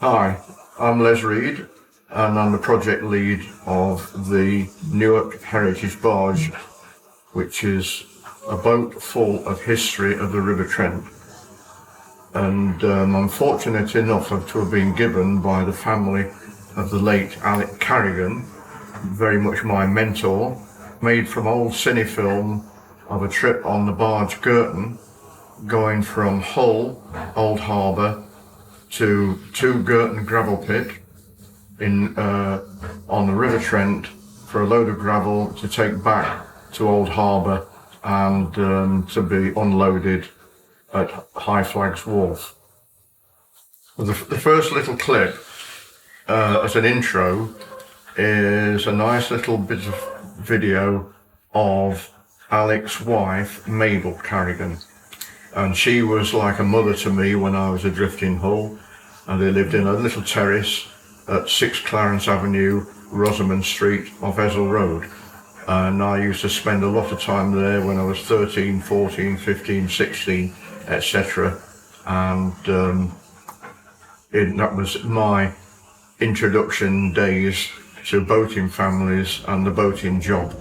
Hi, I'm Reid, and I'm the project lead of the Newark Heritage Barge, which is a boat full of history of the River Trent. And I'm fortunate enough to have been given by the family of the late Alec Carrigan, very much my mentor, made from old Cine film of a trip on the Barge Girton, going from Hull, Old Harbour, to Girton Gravel Pit on the River Trent for a load of gravel to take back to Old Harbour and to be unloaded at High Flags Wharf. The first little clip as an intro is a nice little bit of video of Alec's wife, Mabel Carrigan. And she was like a mother to me when I was adrift in Hull, and they lived in a little terrace at 6 Clarence Avenue, Rosamond Street off Ezel Road. And I used to spend a lot of time there when I was 13, 14, 15, 16, etc. And that was my introduction days to boating families and the boating job.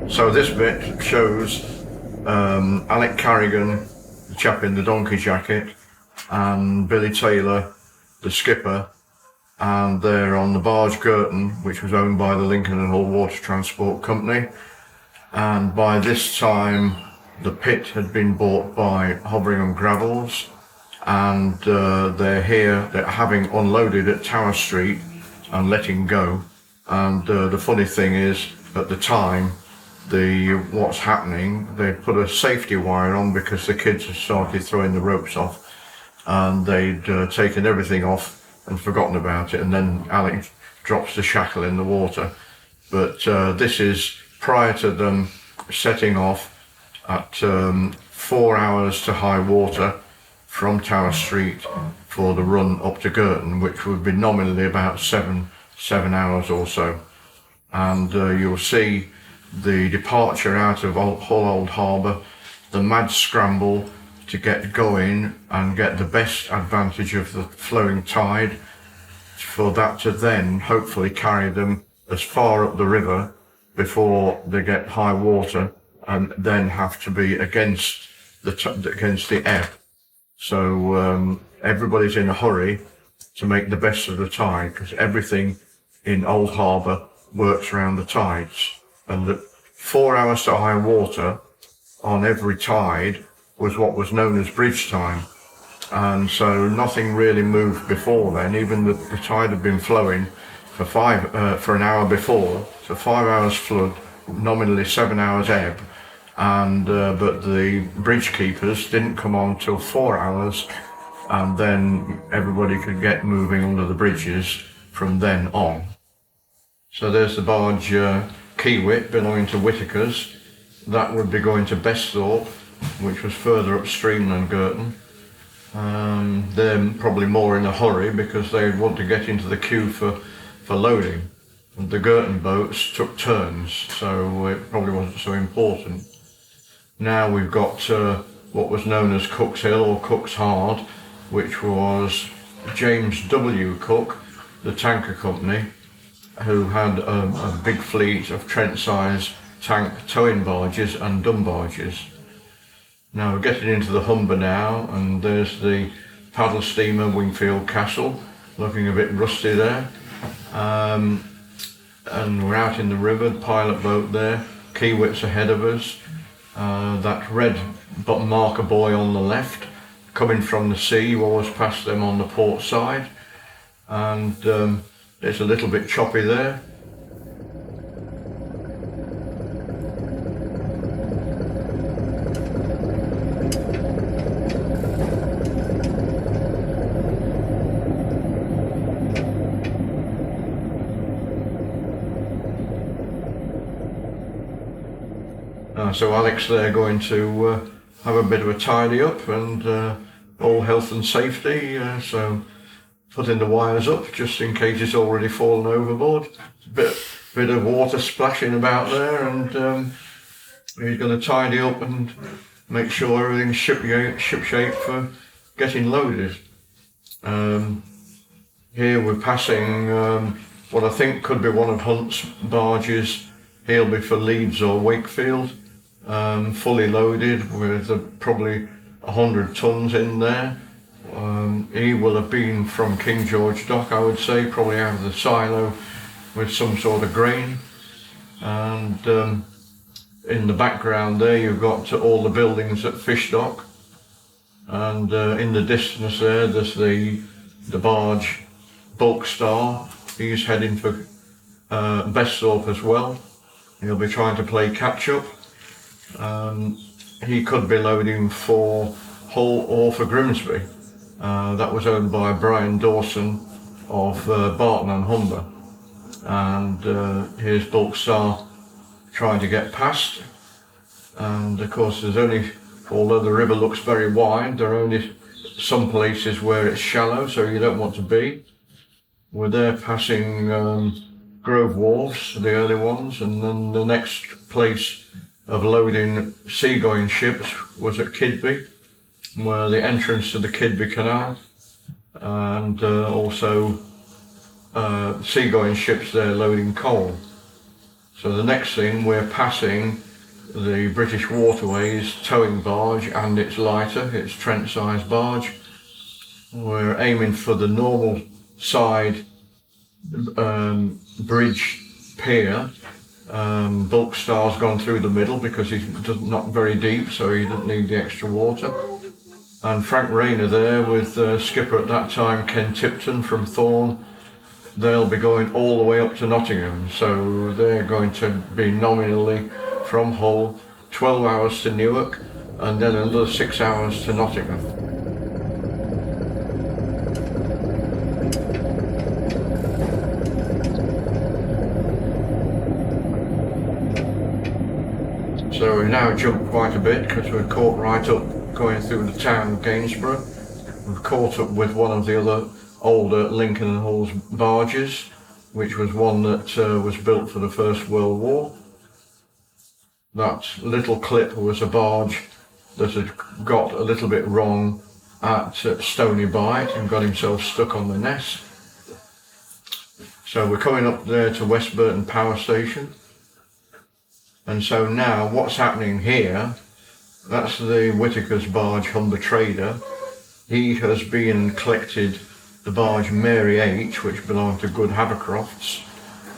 So this bit shows Alec Carrigan, the chap in the donkey jacket, and Billy Taylor, the skipper, and they're on the Barge Girton, which was owned by the Lincoln and Hull Water Transport Company. And by this time, the pit had been bought by Hovering Gravels, and they're having unloaded at Tower Street and letting go. And the funny thing is, at the time, what's happening, they put a safety wire on because the kids had started throwing the ropes off, and they'd taken everything off and forgotten about it, and then Alec drops the shackle in the water. But this is prior to them setting off at 4 hours to high water from Tower Street for the run up to Girton, which would be nominally about seven hours or so. And you'll see the departure out of Hull Old Harbour, the mad scramble to get going and get the best advantage of the flowing tide, for that to then hopefully carry them as far up the river before they get high water and then have to be against the ebb. So everybody's in a hurry to make the best of the tide, because everything in Old Harbour works around the tides. And the 4 hours to high water on every tide was what was known as bridge time. And so nothing really moved before then. Even the tide had been flowing for an hour before, so 5 hours flood, nominally 7 hours ebb. And but the bridge keepers didn't come on till 4 hours, and then everybody could get moving under the bridges from then on. So there's the barge Kiewit belonging to Whittaker's. That would be going to Besthorpe, which was further upstream than Girton. They're probably more in a hurry because they want to get into the queue for loading. And the Girton boats took turns, so it probably wasn't so important. Now we've got what was known as Cook's Hill or Cook's Hard, which was James W. Cook, the tanker company, who had a big fleet of Trent-size tank towing barges and dumb barges. Now we're getting into the Humber now, and there's the paddle steamer Wingfield Castle, looking a bit rusty there. And we're out in the river, the pilot boat there, Kiewit's ahead of us. That red marker buoy on the left, coming from the sea, you always pass them on the port side. And it's a little bit choppy there. So Alex there going to have a bit of a tidy up and all health and safety. So putting the wires up just in case it's already fallen overboard. Bit of water splashing about there, and he's going to tidy up and make sure everything's shipshape for getting loaded. Here we're passing what I think could be one of Hunt's barges. He'll be for Leeds or Wakefield, fully loaded with probably 100 tons in there. He will have been from King George Dock, I would say, probably out of the silo with some sort of grain. And in the background there you've got all the buildings at Fish Dock, and in the distance there's the barge Bulk Star. He's heading for Besthorpe as well. He'll be trying to play catch up. He could be loading for Hull or for Grimsby. That was owned by Brian Dawson of Barton and Humber, and here's Bulk Star trying to get past. And of course there's only, although the river looks very wide, there are only some places where it's shallow, so you don't want to be. We're there passing Grove Wharves, the early ones, and then the next place of loading seagoing ships was at Kidby, where the entrance to the Kidby Canal, and also seagoing ships there loading coal. So the next thing, we're passing the British Waterways towing barge and its lighter, its Trent size barge. We're aiming for the normal side bridge pier. Bulk Star's gone through the middle because he's not very deep, so he doesn't need the extra water. And Frank Rayner there with skipper at that time Ken Tipton from Thorn. They'll be going all the way up to Nottingham, so they're going to be nominally from Hull 12 hours to Newark and then another 6 hours to Nottingham. So we now jump quite a bit because we're caught right up going through the town of Gainsborough. We've caught up with one of the other older Lincoln and Hull's barges, which was one that was built for the First World War. That little clip was a barge that had got a little bit wrong at Stony Bight and got himself stuck on the Ness. So we're coming up there to West Burton Power Station. And so now what's happening here, that's the Whittaker's barge Humber Trader. He has been and collected the barge Mary H, which belonged to Good Havercrofts,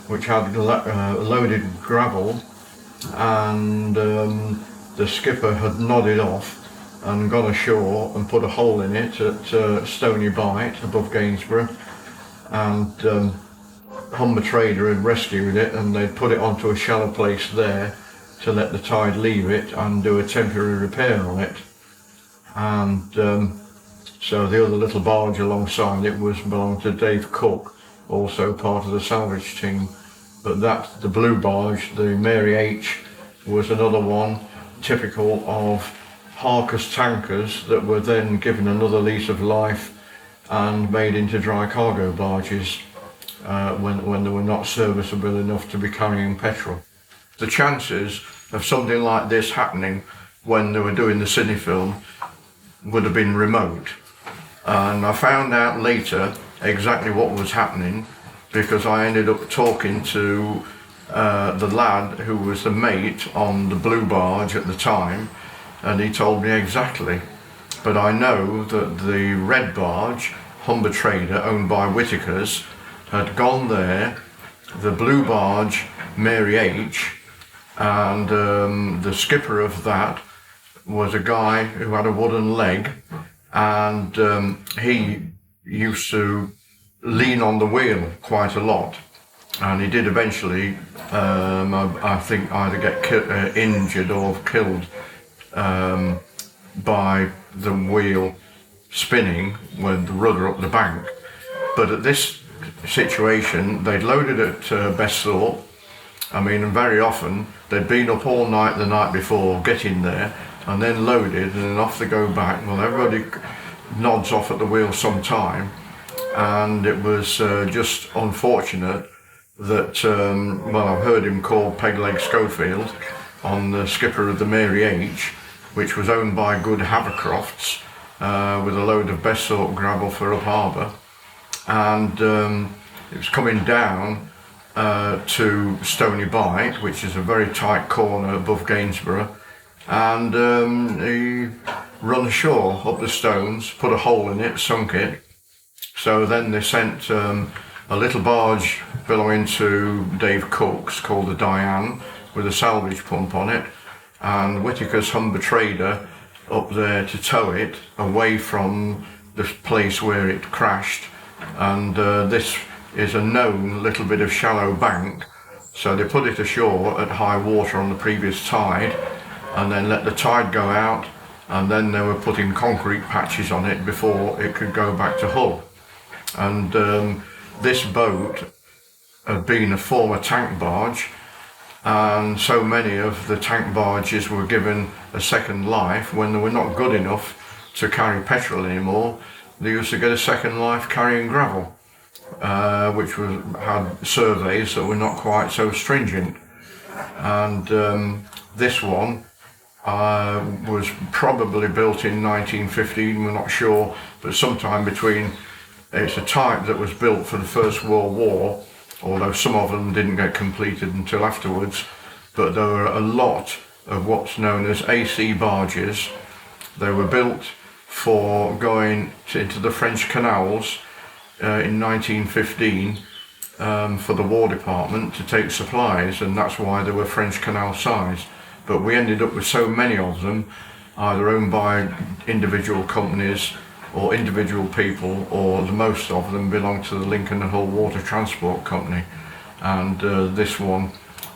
which had loaded gravel, and the skipper had nodded off and gone ashore and put a hole in it at Stony Bight above Gainsborough, and Humber Trader had rescued it and they'd put it onto a shallow place there to let the tide leave it and do a temporary repair on it. And so the other little barge alongside it belonged to Dave Cook, also part of the salvage team. But the blue barge, the Mary H, was another one typical of Harker's tankers that were then given another lease of life and made into dry cargo barges when they were not serviceable enough to be carrying petrol. The chances of something like this happening when they were doing the Cine film would have been remote. And I found out later exactly what was happening because I ended up talking to the lad who was the mate on the blue barge at the time, and he told me exactly. But I know that the red barge, Humber Trader, owned by Whittaker's, had gone there, the blue barge, Mary H, and the skipper of that was a guy who had a wooden leg, and he used to lean on the wheel quite a lot, and he did eventually I think either get injured or killed by the wheel spinning with the rudder up the bank. But at this situation they'd loaded at Besthorpe. I mean, and very often they'd been up all night the night before getting there and then loaded and then off they go back. Well, everybody nods off at the wheel some time, and it was just unfortunate that, well, I've heard him called Pegleg Schofield, on the skipper of the Mary H, which was owned by Good Havercrofts, with a load of best sort gravel for up harbour, and it was coming down to Stony Bight, which is a very tight corner above Gainsborough, and he run ashore up the stones, put a hole in it, sunk it. So then they sent a little barge belonging to Dave Cook's called the Diane, with a salvage pump on it, and Whittaker's Humber Trader up there to tow it away from the place where it crashed. And this is a known little bit of shallow bank, so they put it ashore at high water on the previous tide, and then let the tide go out, and then they were putting concrete patches on it before it could go back to Hull. And this boat had been a former tank barge, and so many of the tank barges were given a second life when they were not good enough to carry petrol anymore. They used to get a second life carrying gravel, which had surveys that were not quite so stringent. And this one was probably built in 1915, we're not sure, but sometime between. It's a type that was built for the First World War, although some of them didn't get completed until afterwards. But there were a lot of what's known as AC barges. They were built for going into the French canals in 1915 for the War Department to take supplies, and that's why they were French canal size. But we ended up with so many of them, either owned by individual companies or individual people, or the most of them belong to the Lincoln and Hull Water Transport Company. And this one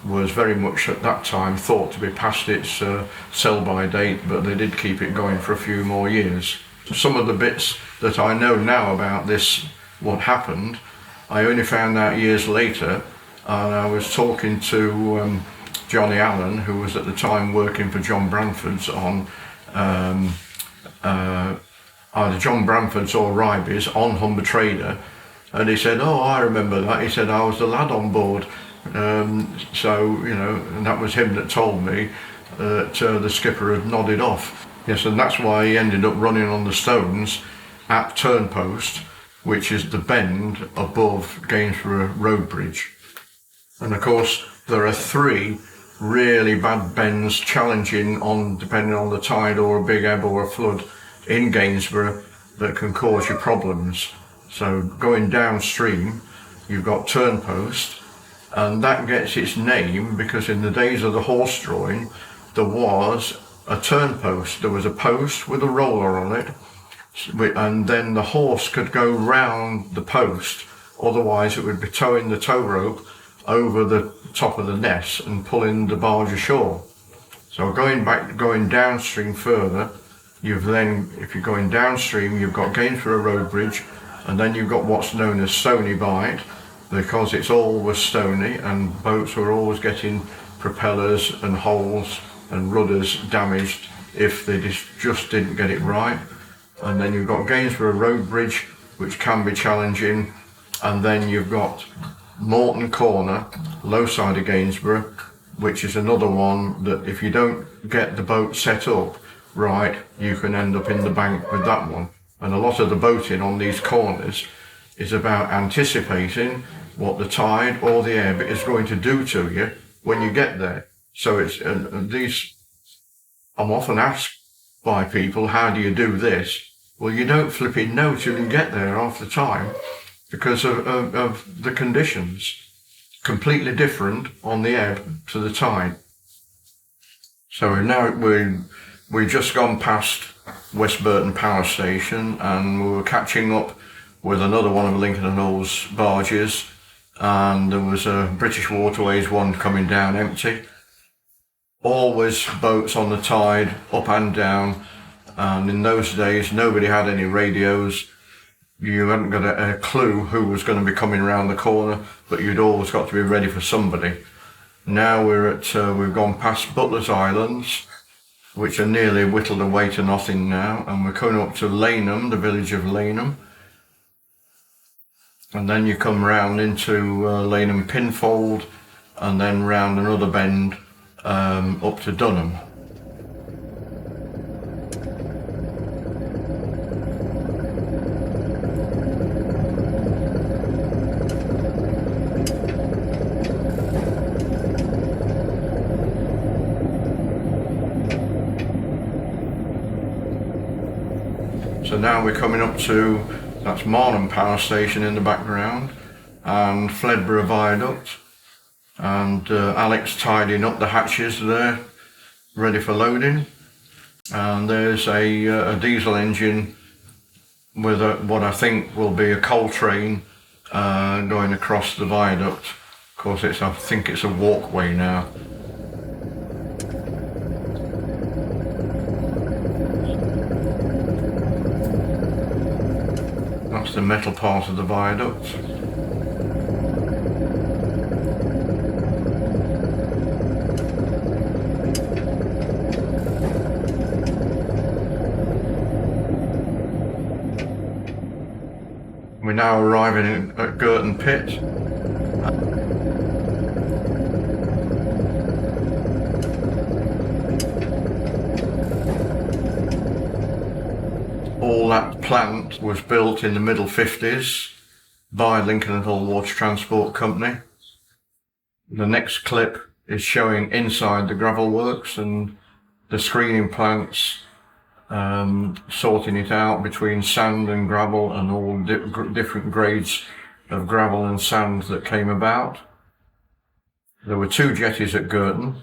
was very much at that time thought to be past its sell-by date, but they did keep it going for a few more years. Some of the bits that I know now about this, what happened, I only found out years later, and I was talking to Johnny Allen, who was at the time working for John Branford's on either John Branford's or Ryby's on Humber Trader, and he said, "Oh, I remember that." He said, "I was the lad on board." So, you know, and that was him that told me that the skipper had nodded off. Yes, and that's why he ended up running on the stones at Turnpost, which is the bend above Gainsborough Road Bridge. And of course, there are 3 really bad bends challenging on, depending on the tide or a big ebb or a flood in Gainsborough, that can cause you problems. So going downstream, you've got Turnpost, and that gets its name because in the days of the horse drawing, there was a turnpost. There was a post with a roller on it, and then the horse could go round the post, otherwise it would be towing the tow rope over the top of the ness and pulling the barge ashore. So going downstream further, you've then, if you're going downstream, you've got Gainsborough Road Bridge, and then you've got what's known as Stony Bight, because it's always stony and boats were always getting propellers and holes and rudders damaged if they just didn't get it right. And then you've got Gainsborough Road Bridge, which can be challenging, and then you've got Morton Corner, low side of Gainsborough, which is another one that if you don't get the boat set up right, you can end up in the bank with that one. And a lot of the boating on these corners is about anticipating what the tide or the ebb is going to do to you when you get there. So it's I'm often asked by people, how do you do this? Well, you don't flipping know till you get there half the time, because of the conditions. Completely different on the ebb to the tide. So we've just gone past West Burton Power Station, and we were catching up with another one of Lincoln and Hull's barges, and there was a British Waterways one coming down empty. Always boats on the tide, up and down, and in those days nobody had any radios. You hadn't got a clue who was going to be coming around the corner, but you'd always got to be ready for somebody. Now we've gone past Butler's Islands, which are nearly whittled away to nothing now, and we're coming up to Laneham, the village of Laneham. and then you come round into Laneham Pinfold, and then round another bend up to Dunham. So now we're coming up to, that's Marnham Power Station in the background, and Fledborough Viaduct, and Alex tidying up the hatches there, ready for loading. And there's a diesel engine with what I think will be a coal train going across the viaduct. Of course, I think it's a walkway now. That's the metal part of the viaduct. We're now arriving at Girton Pit. All that plant was built in the middle 50s by Lincoln and Hull Water Transport Company. The next clip is showing inside the gravel works and the screening plants, sorting it out between sand and gravel and all different grades of gravel and sand that came about. There were 2 jetties at Girton.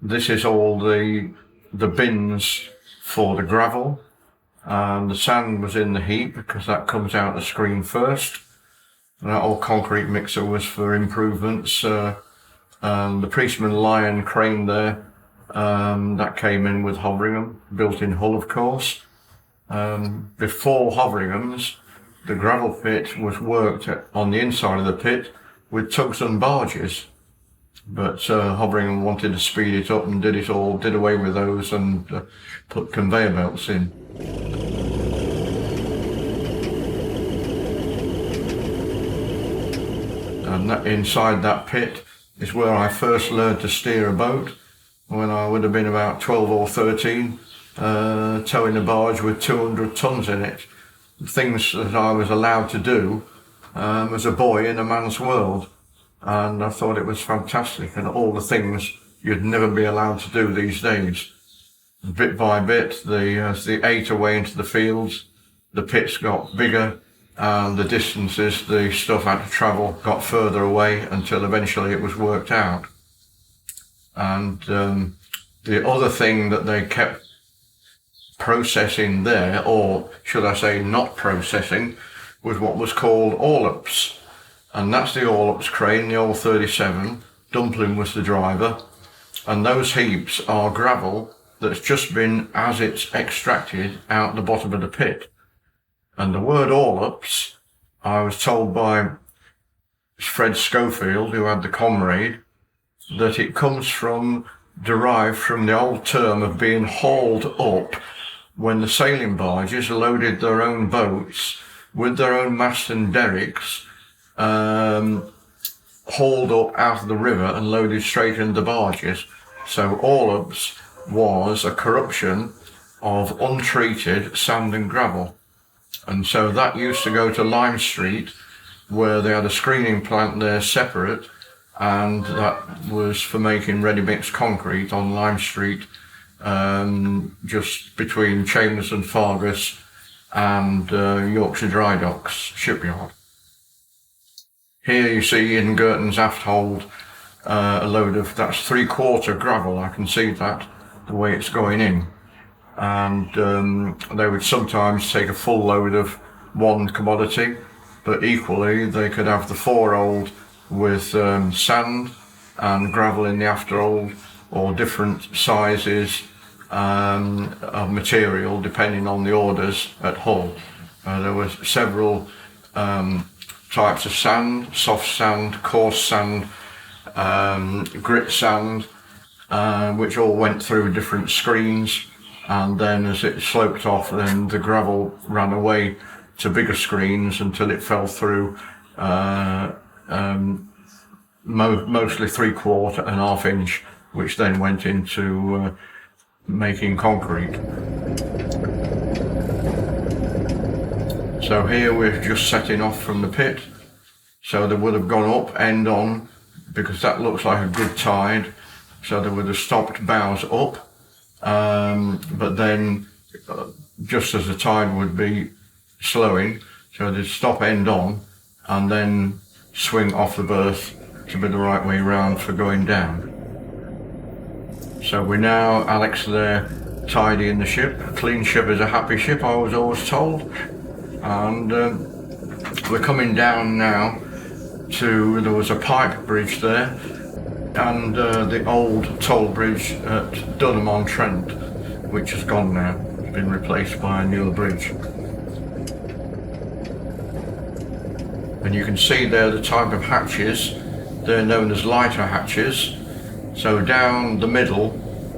This is all the bins for the gravel, and the sand was in the heap because that comes out the screen first. And that old concrete mixer was for improvements, and the Priestman Lion crane there, that came in with Hoveringham, built in Hull of course. Before Hoveringham's, the gravel pit was worked on the inside of the pit with tugs and barges, but Hoveringham wanted to speed it up and did away with those and put conveyor belts in. And inside that pit is where I first learned to steer a boat, when I would have been about 12 or 13, towing a barge with 200 tons in it. Things that I was allowed to do as a boy in a man's world. And I thought it was fantastic, and all the things you'd never be allowed to do these days. Bit by bit, as they ate away into the fields, the pits got bigger, and the distances the stuff had to travel got further away until eventually it was worked out. And the other thing that they kept processing there, or should I say not processing, was what was called all-ups. And that's the all-ups crane, the old 37. Dumpling was the driver. And those heaps are gravel that's just been, as it's extracted, out the bottom of the pit. And the word all-ups, I was told by Fred Schofield, who had the Comrade, that it comes derived from the old term of being hauled up when the sailing barges loaded their own boats with their own mast and derricks, hauled up out of the river and loaded straight into the barges. So all-ups was a corruption of untreated sand and gravel. And so that used to go to Lime Street, where they had a screening plant there separate, and that was for making ready-mix concrete on Lime Street, just between Chambers and Fargus and Yorkshire Dry Docks shipyard. Here you see in Girton's aft hold a load of, that's 3/4 gravel, I can see that, the way it's going in. And they would sometimes take a full load of one commodity, but equally they could have the forehold with sand and gravel in the afterhold, or different sizes of material depending on the orders at Hull. There were several types of sand: soft sand, coarse sand, grit sand, which all went through different screens, and then as it sloped off, then the gravel ran away to bigger screens until it fell through, mostly 3/4 and 1/2 inch, which then went into making concrete. So here we're just setting off from the pit, so they would have gone up end on, because that looks like a good tide, so they would have stopped bows up, but then just as the tide would be slowing, so they'd stop end on and then swing off the berth to be the right way round for going down. So we're now, Alex there, tidying the ship. A clean ship is a happy ship, I was always told. And we're coming down now to, there was a pipe bridge there, and the old toll bridge at Dunham-on-Trent, which has gone now. It's been replaced by a newer bridge. And you can see there the type of hatches. They're known as lighter hatches. So down the middle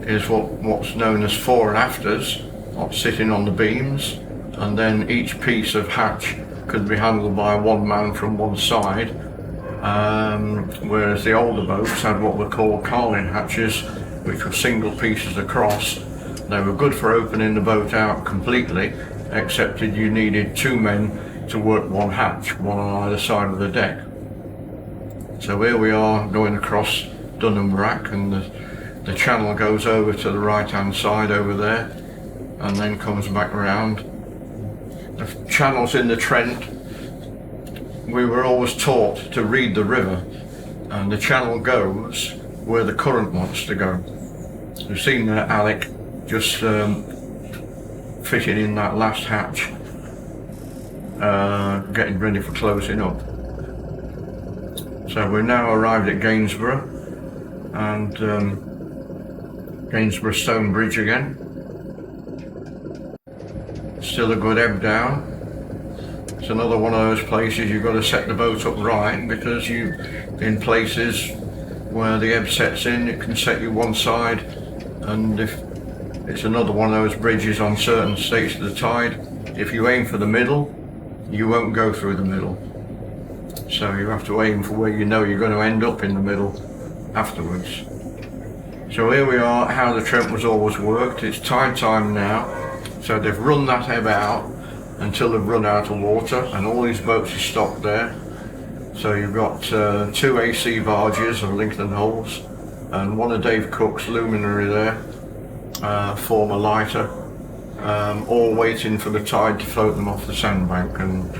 is what's known as fore and afters, sitting on the beams, and then each piece of hatch could be handled by one man from one side, whereas the older boats had what were called carling hatches, which were single pieces across. They were good for opening the boat out completely, except that you needed 2 men to work one hatch, one on either side of the deck. So here we are going across Dunham Rack, and the channel goes over to the right hand side over there and then comes back around. The channels in the Trent, we were always taught to read the river, and the channel goes where the current wants to go. You've seen there Alec just fitting in that last hatch, getting ready for closing up. So we're now arrived at Gainsborough, and Gainsborough Stone Bridge again. Still a good ebb down. It's another one of those places you've got to set the boat up right, because you, in places where the ebb sets in, it can set you one side, and if it's another one of those bridges on certain states of the tide, if you aim for the middle, you won't go through the middle. So you have to aim for where you know you're going to end up in the middle afterwards. So here we are, how the Trent was always worked. It's tide time now, so they've run that ebb out until they've run out of water, and all these boats are stopped there. So you've got 2 AC barges of Lincoln hulls, and one of Dave Cook's luminary there, former lighter, all waiting for the tide to float them off the sandbank. And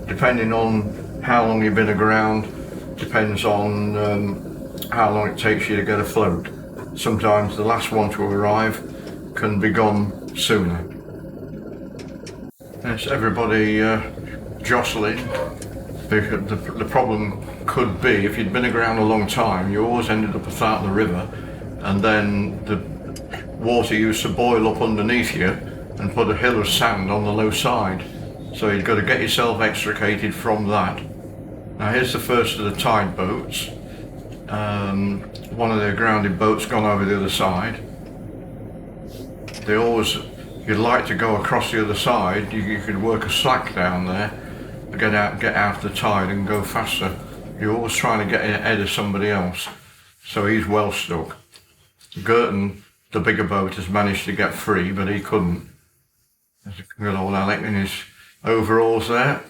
depending on how long you've been aground, depends on how long it takes you to get afloat. Sometimes the last one to arrive can be gone sooner. There's everybody jostling. The problem could be, if you'd been aground a long time, you always ended up athwart the river, and then the water used to boil up underneath you and put a hill of sand on the low side. So you've got to get yourself extricated from that. Now here's the first of the tide boats. One of their grounded boats gone over the other side. You'd like to go across the other side. You could work a slack down there, get out the tide and go faster. You're always trying to get ahead of somebody else. So he's well stuck. Girton, the bigger boat, has managed to get free, but he couldn't. There's a good old Alec in his overalls there.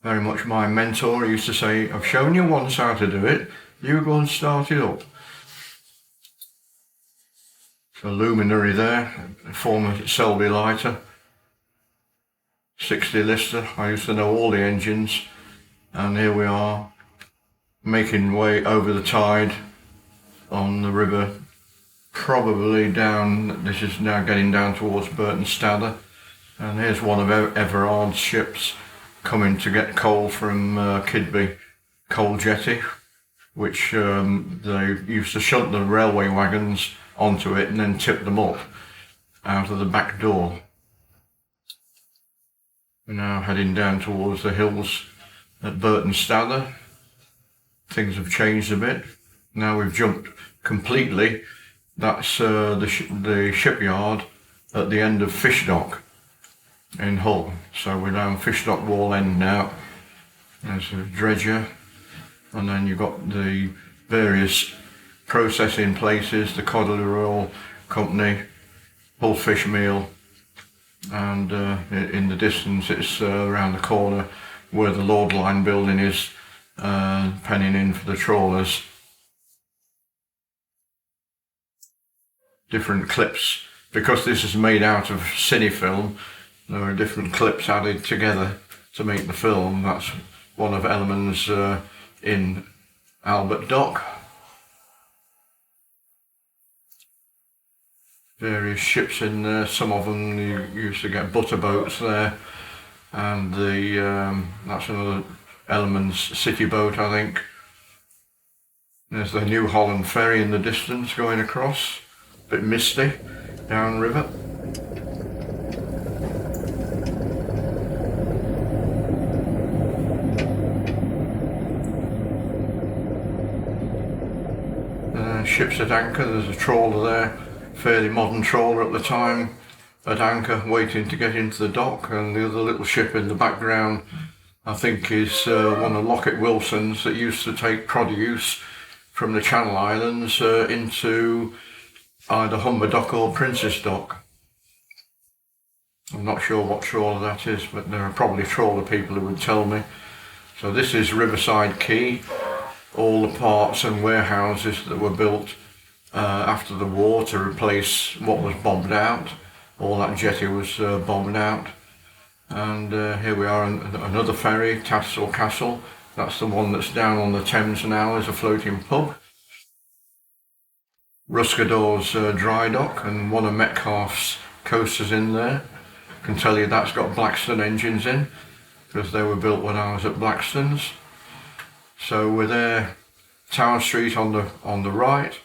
Very much my mentor. He used to say, I've shown you once how to do it, you go and start it up. So luminary there, former Selby lighter, 60 Lister. I used to know all the engines, and here we are making way over the tide on the river, probably down, this is now getting down towards Burton Stadler, and here's one of Everard's ships coming to get coal from Kidby Coal Jetty, which they used to shunt the railway wagons onto it and then tip them up out of the back door. We're now heading down towards the hills at Burton Stadler. Things have changed a bit. Now we've jumped completely. That's the shipyard at the end of Fish Dock. in Hull. So we're down Fishdock Wall End now. There's a dredger, and then you've got the various processing places, the Codler Oil Company, Hull Fish Meal, and in the distance it's around the corner where the Lord Line building is, penning in for the trawlers. Different clips, because this is made out of Cine film, there are different clips added together to make the film. That's one of Elman's in Albert Dock. Various ships in there, some of them you used to get butter boats there, and that's another Elman's city boat, I think. There's the New Holland ferry in the distance going across, a bit misty, downriver. Ships at anchor, there's a trawler there, fairly modern trawler at the time, at anchor waiting to get into the dock, and the other little ship in the background I think is one of Lockett Wilson's that used to take produce from the Channel Islands into either Humber Dock or Princess Dock. I'm not sure what trawler that is, but there are probably trawler people who would tell me. So this is Riverside Quay. All the parts and warehouses that were built after the war to replace what was bombed out. All that jetty was bombed out. And here we are, another ferry, Tattersall Castle. That's the one that's down on the Thames now as a floating pub. Ruskador's dry dock, and one of Metcalfe's coasters in there. I can tell you that's got Blackstone engines in, because they were built when I was at Blackstone's. So we're there, Tower Street on the right,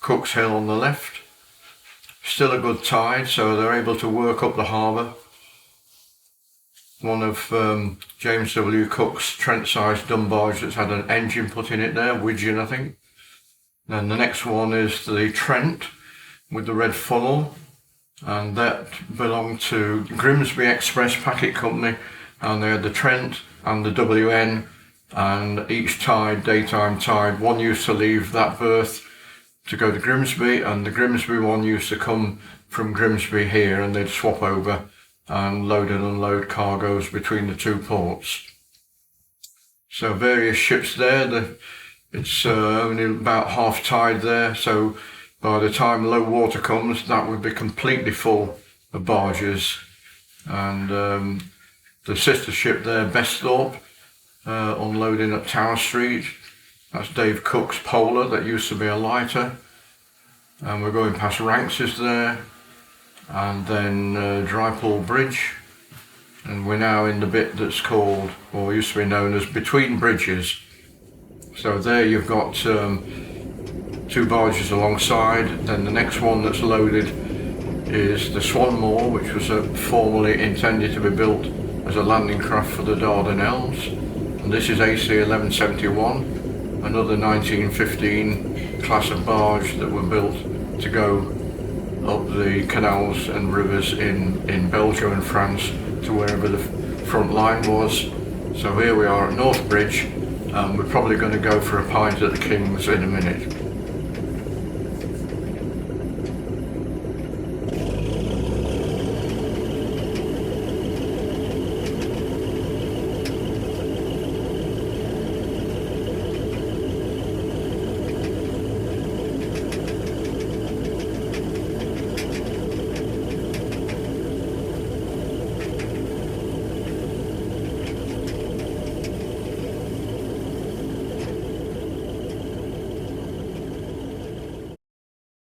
Cook's Hill on the left. Still a good tide, so they're able to work up the harbour. One of James W. Cook's Trent-sized dumb barge that's had an engine put in it there, Widgeon I think. Then the next one is the Trent with the red funnel, and that belonged to Grimsby Express Packet Company, and they had the Trent and the WN. And each tide, daytime tide, one used to leave that berth to go to Grimsby, and the Grimsby one used to come from Grimsby here, and they'd swap over and load and unload cargoes between the two ports. So various ships there. It's only about half tide there, so by the time low water comes that would be completely full of barges. And the sister ship there, Besthorpe, unloading at Tower Street. That's Dave Cook's Polar that used to be a lighter, and we're going past Ranks's there, and then Drypool Bridge, and we're now in the bit that's called, or used to be known as Between Bridges. So there you've got two barges alongside. Then the next one that's loaded is the Swanmore, which was formerly intended to be built as a landing craft for the Dardanelles. And this is AC 1171, another 1915 class of barge that were built to go up the canals and rivers in Belgium and France to wherever the front line was. So here we are at North Bridge, and we're probably going to go for a pint at the King's in a minute.